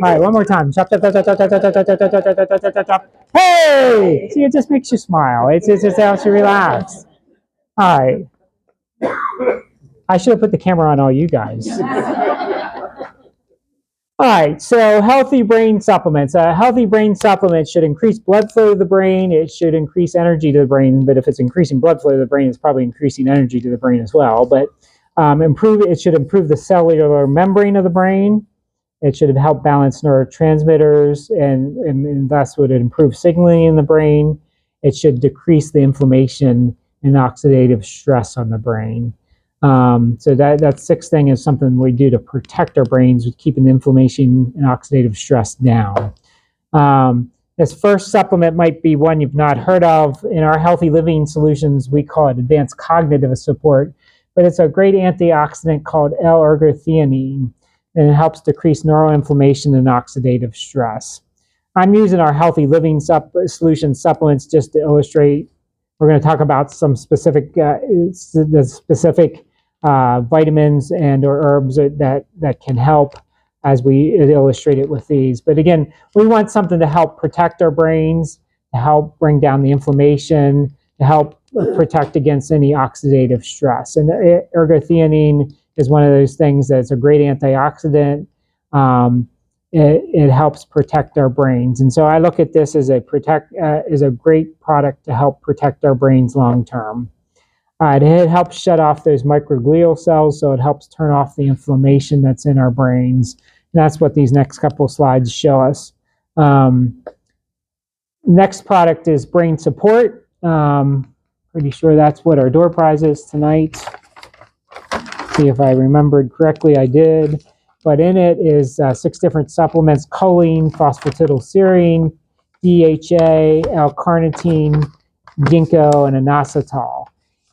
All right, one more time. Chop, chop, chop, chop, chop, chop, chop, chop, chop, chop, chop, chop, chop, chop, chop. Hey! See, it just makes you smile. It just helps you relax. All right. I should have put the camera on all you guys. All right, so healthy brain supplements. Healthy brain supplements should increase blood flow to the brain. It should increase energy to the brain. But if it's increasing blood flow to the brain, it's probably increasing energy to the brain as well. But it should improve the cellular membrane of the brain. It should help balance neurotransmitters, and thus would improve signaling in the brain. It should decrease the inflammation and oxidative stress on the brain. So that sixth thing is something we do to protect our brains with keeping the inflammation and oxidative stress down. This first supplement might be one you've not heard of. In our Healthy Living Solutions, we call it Advanced Cognitive Support, but it's a great antioxidant called L-ergothioneine, and it helps decrease neuroinflammation and oxidative stress. I'm using our Healthy Living Solutions supplements just to illustrate. We're going to talk about some specific vitamins and or herbs that can help as we illustrate it with these. But again, we want something to help protect our brains, to help bring down the inflammation, to help protect against any oxidative stress. And ergothioneine is one of those things that's a great antioxidant. It helps protect our brains. And so I look at this as a great product to help protect our brains long term. It helps shut off those microglial cells, so it helps turn off the inflammation that's in our brains. And that's what these next couple slides show us. Next product is brain support. Pretty sure that's what our door prize is tonight. See if I remembered correctly, I did. But in it is 6 different supplements: choline, phosphatidylserine, DHA, L-carnitine, ginkgo, and inositol.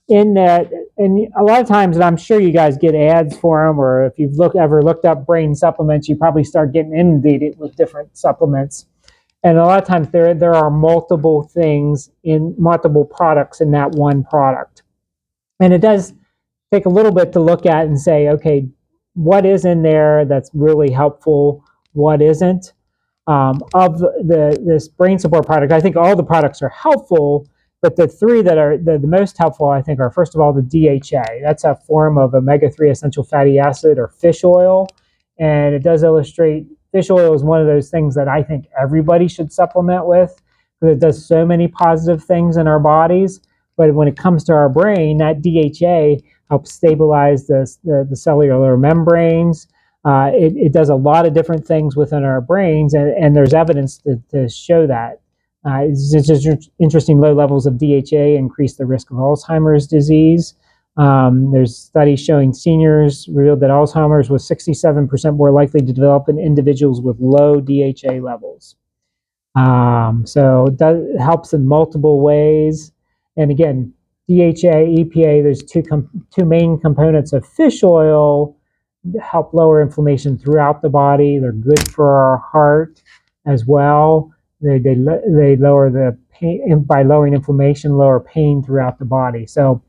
In that, and a lot of times, and I'm sure you guys get ads for them, or if you've ever looked up brain supplements, you probably start getting inundated with different supplements. And a lot of times there are multiple things in multiple products in that one product. And it does take a little bit to look at and say, okay, what is in there that's really helpful? What isn't? Of this brain support product, I think all the products are helpful, but the 3 that are the most helpful, I think, are, first of all, the DHA. That's a form of omega-3 essential fatty acid, or fish oil. And it does illustrate, fish oil is one of those things that I think everybody should supplement with, because it does so many positive things in our bodies. But when it comes to our brain, that DHA helps stabilize the cellular membranes. It does a lot of different things within our brains, and there's evidence to show that. It's just interesting. Low levels of DHA increase the risk of Alzheimer's disease. There's studies showing seniors revealed that Alzheimer's was 67% more likely to develop in individuals with low DHA levels. So it helps in multiple ways. And again, DHA, EPA, there's two main components of fish oil that help lower inflammation throughout the body. They're good for our heart as well. They lower the pain by lowering inflammation, lower pain throughout the body. So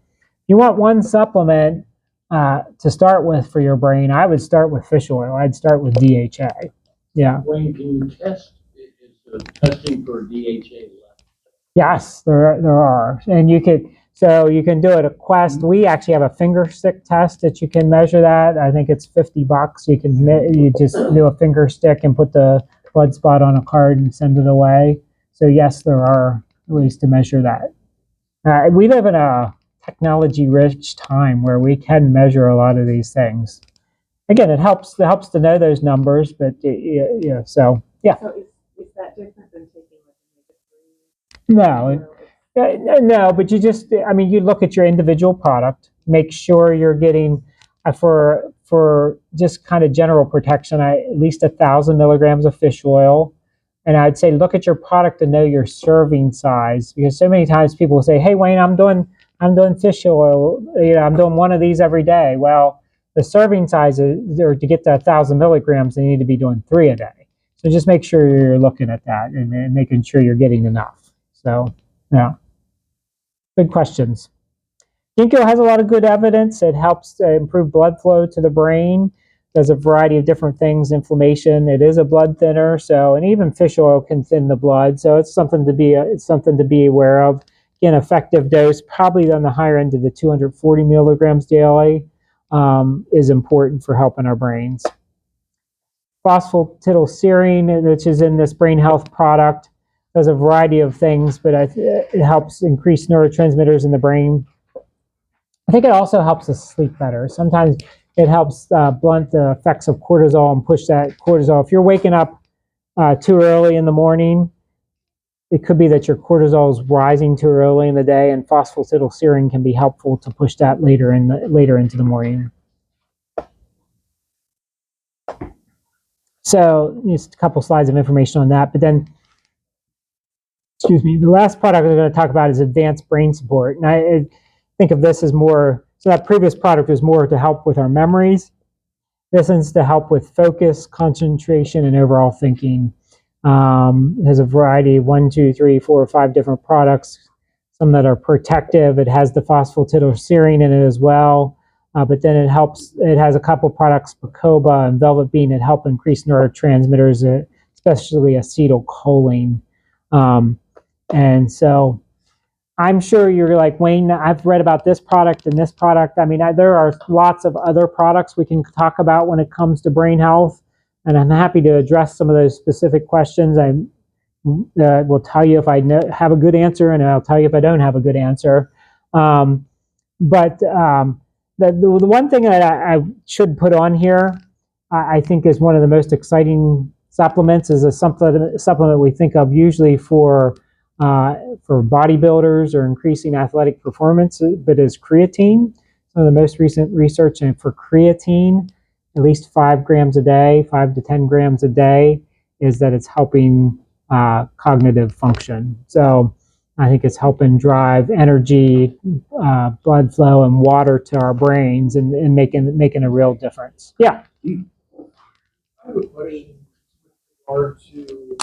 you want one supplement to start with for your brain. I would start with fish oil. I'd start with DHA. Yeah. Wayne, can you test? Is the testing for DHA left? Yes, there are, and you can do it at Quest. We actually have a finger stick test that you can measure that. I think it's $50. You just do a finger stick and put the blood spot on a card and send it away. So yes, there are ways to measure that. We live in a technology-rich time where we can measure a lot of these things. Again, it helps to know those numbers, but yeah. So is that different than taking like no. No, but you look at your individual product, make sure you're getting for just kind of general protection, at least 1,000 milligrams of fish oil. And I'd say look at your product and know your serving size, because so many times people will say, "Hey, Wayne, I'm doing fish oil. I'm doing one of these every day." Well, the serving size or to get to 1,000 milligrams, they need to be doing 3 a day. So just make sure you're looking at that and making sure you're getting enough. So, yeah. Good questions. Ginkgo has a lot of good evidence. It helps improve blood flow to the brain. Does a variety of different things. Inflammation. It is a blood thinner. So, and even fish oil can thin the blood. So it's something to be aware of. Again, effective dose probably on the higher end of the 240 milligrams daily is important for helping our brains. Phosphatidylserine, which is in this brain health product, does a variety of things, but it helps increase neurotransmitters in the brain. I think it also helps us sleep better. Sometimes it helps blunt the effects of cortisol and push that cortisol. If you're waking up too early in the morning, it could be that your cortisol is rising too early in the day, and phosphatidylserine can be helpful to push that later into the morning. So just a couple slides of information on that, but then, excuse me, the last product I'm going to talk about is advanced brain support. And I think of this as more, so that previous product was more to help with our memories. This is to help with focus, concentration, and overall thinking. It has a variety, 1, 2, 3, 4, 5 different products, some that are protective. It has the phosphatidylserine in it as well. But then it has a couple products, Bacoba and Velvet Bean, that help increase neurotransmitters, especially acetylcholine. And so I'm sure you're like, Wayne, I've read about this product and this product. I mean, there are lots of other products we can talk about when it comes to brain health, and I'm happy to address some of those specific questions. I will tell you if I have a good answer, and I'll tell you if I don't have a good answer. But the one thing that I should put on here, I think is one of the most exciting supplements, is a supplement we think of usually for bodybuilders or increasing athletic performance, but is creatine. Some of the most recent research for creatine, at least 5 grams a day, 5 to 10 grams a day, is that it's helping cognitive function. So I think it's helping drive energy, blood flow, and water to our brains, and making a real difference. Yeah. I have a question with regard to,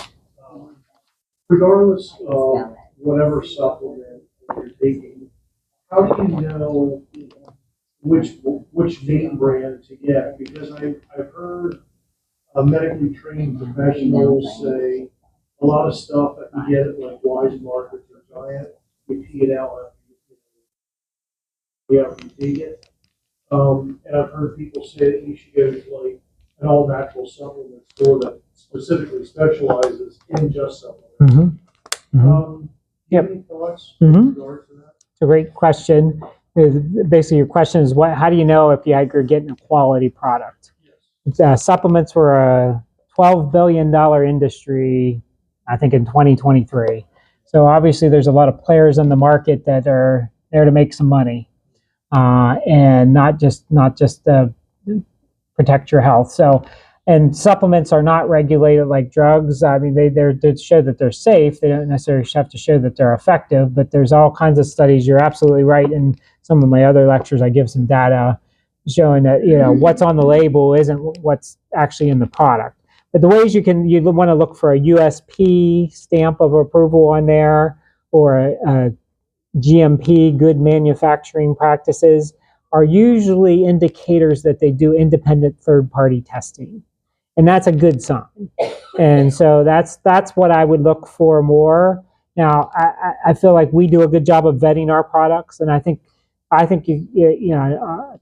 regardless of whatever supplement you're taking, how do you know which name brand to get? Because I've heard medically trained professionals say a lot of stuff that you get at like Wise Markets or Giant, you pee it out after you take it. And I've heard people say that you should go to like an all natural supplement store that specifically specializes in just supplements. Yep. Any thoughts with regard to that? It's a great question. Basically, your question is, how do you know if you're getting a quality product? Yes. Supplements were a $12 billion industry, I think, in 2023. So obviously, there's a lot of players in the market that are there to make some money, and not just protect your health. So, and supplements are not regulated like drugs. I mean, they're to show that they're safe. They don't necessarily have to show that they're effective, but there's all kinds of studies. You're absolutely right. In some of my other lectures, I give some data showing that, what's on the label isn't what's actually in the product. but the ways you want to look for a USP stamp of approval on there, or a GMP, good manufacturing practices, are usually indicators that they do independent third-party testing, and that's a good sign. And so that's what I would look for more. Now, I feel like we do a good job of vetting our products, and I think a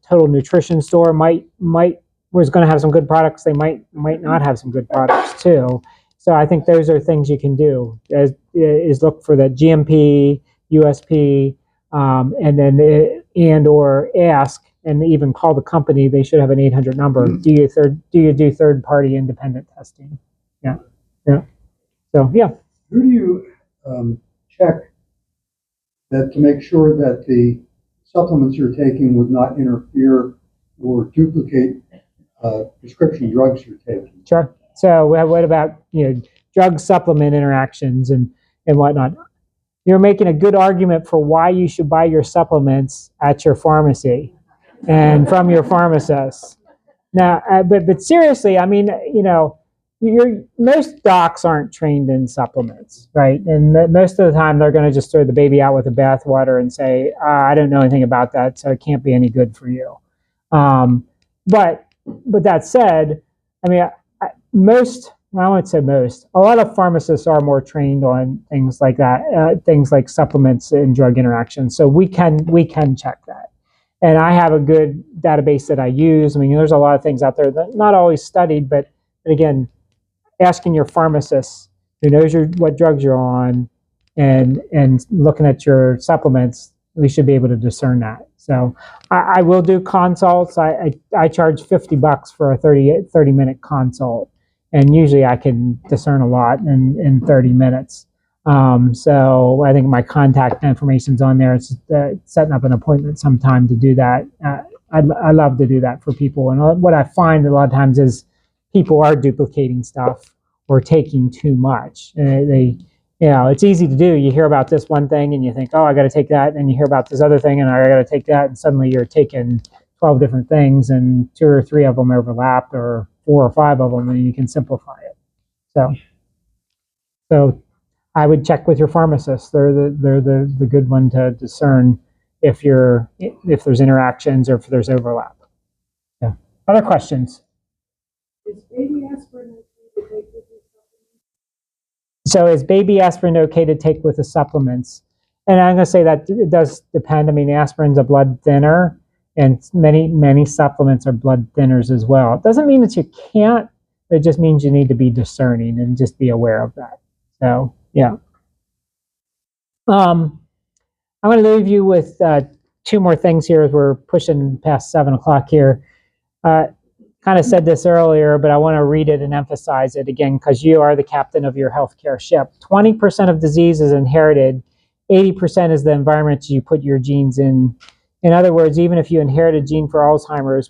total nutrition store might was going to have some good products. They might not have some good products too. So I think those are things you can do is look for the GMP, USP, and then or ask and even call the company. They should have an 800 number. Do you do third party independent testing? Yeah. So yeah. Who do you check that to make sure that the supplements you're taking would not interfere or duplicate prescription drugs you're taking? Sure. So what about drug supplement interactions and whatnot? You're making a good argument for why you should buy your supplements at your pharmacy and from your pharmacist. Now, but seriously, I mean, most docs aren't trained in supplements, right? And most of the time, they're going to just throw the baby out with the bathwater and say, "I don't know anything about that, so it can't be any good for you." But that said, I mean, I won't say most. A lot of pharmacists are more trained on things like that, things like supplements and drug interactions. So we can check that. And I have a good database that I use. I mean, there's a lot of things out there that not always studied, but again, asking your pharmacist who knows what drugs you're on and looking at your supplements, we should be able to discern that. So I will do consults. I charge $50 for a 30-minute consult. And usually I can discern a lot in 30 minutes. So I think my contact information's on there. It's setting up an appointment sometime to do that. I love to do that for people. And what I find a lot of times is people are duplicating stuff or taking too much. It's easy to do. You hear about this one thing and you think, oh, I got to take that. And you hear about this other thing and I got to take that. And suddenly you're taking 12 different things and 2 or 3 of them overlap, or 4 or 5 of them, and you can simplify it. So I would check with your pharmacist. They're the good one to discern if there's interactions or if there's overlap. Yeah. Other questions? Is baby aspirin okay to take with the supplements? So is baby aspirin okay to take with the supplements? And I'm going to say that it does depend. I mean, aspirin's a blood thinner, and many supplements are blood thinners as well. It doesn't mean that you can't. It just means you need to be discerning and just be aware of that. So yeah. I'm going to leave you with 2 more things here as we're pushing past 7 o'clock here. Kind of said this earlier, but I want to read it and emphasize it again because you are the captain of your healthcare ship. 20% of disease is inherited. 80% is the environment you put your genes in. In other words, even if you inherit a gene for Alzheimer's,